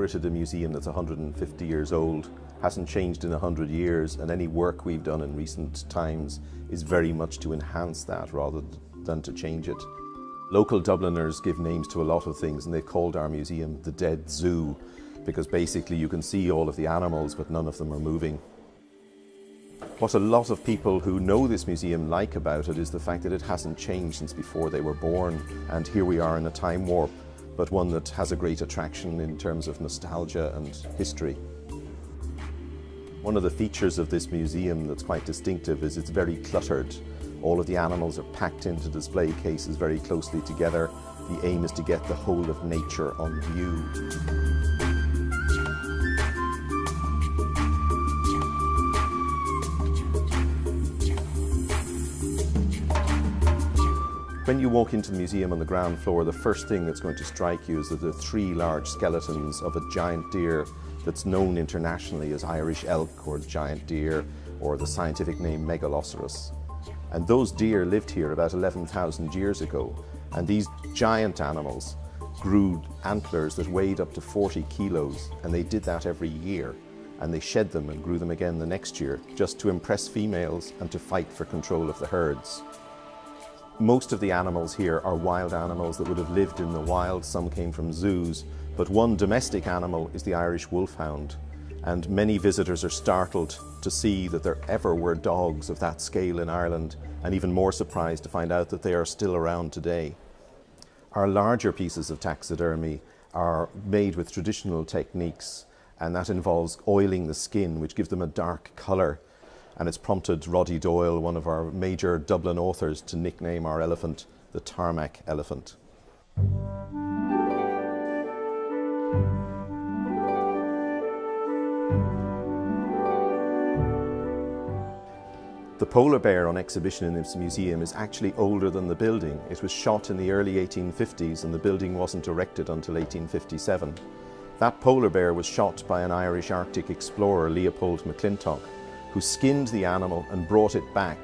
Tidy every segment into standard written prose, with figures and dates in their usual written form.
inherited a museum that's 150 years old, hasn't changed in 100 years, and any work we've done in recent times is very much to enhance that rather than to change it. Local Dubliners give names to a lot of things, and they've called our museum the Dead Zoo, because basically you can see all of the animals but none of them are moving. What a lot of people who know this museum like about it is the fact that it hasn't changed since before they were born, and here we are in a time warp, but one that has a great attraction in terms of nostalgia and history. One of the features of this museum that's quite distinctive is it's very cluttered. All of the animals are packed into display cases very closely together. The aim is to get the whole of nature on view. When you walk into the museum on the ground floor, the first thing that's going to strike you is that there are 3 large skeletons of a giant deer that's known internationally as Irish elk or giant deer, or the scientific name Megaloceros. And those deer lived here about 11,000 years ago, and these giant animals grew antlers that weighed up to 40 kilos, and they did that every year, and they shed them and grew them again the next year, just to impress females and to fight for control of the herds. Most of the animals here are wild animals that would have lived in the wild. Some came from zoos, but one domestic animal is the Irish wolfhound, and many visitors are startled to see that there ever were dogs of that scale in Ireland, and even more surprised to find out that they are still around today. Our larger pieces of taxidermy are made with traditional techniques, and that involves oiling the skin, which gives them a dark colour. And it's prompted Roddy Doyle, one of our major Dublin authors, to nickname our elephant the Tarmac elephant. The polar bear on exhibition in this museum is actually older than the building. It was shot in the early 1850s and the building wasn't erected until 1857. That polar bear was shot by an Irish Arctic explorer, Leopold McClintock, who skinned the animal and brought it back.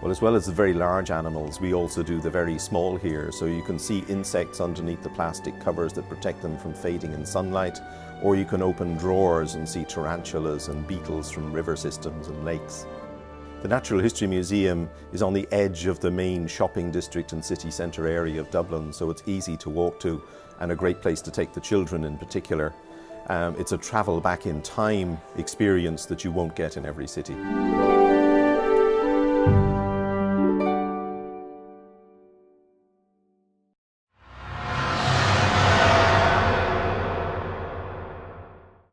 Well, as well as the very large animals, we also do the very small here, so you can see insects underneath the plastic covers that protect them from fading in sunlight, or you can open drawers and see tarantulas and beetles from river systems and lakes. The Natural History Museum is on the edge of the main shopping district and city centre area of Dublin, so it's easy to walk to and a great place to take the children in particular. It's a travel back in time experience that you won't get in every city.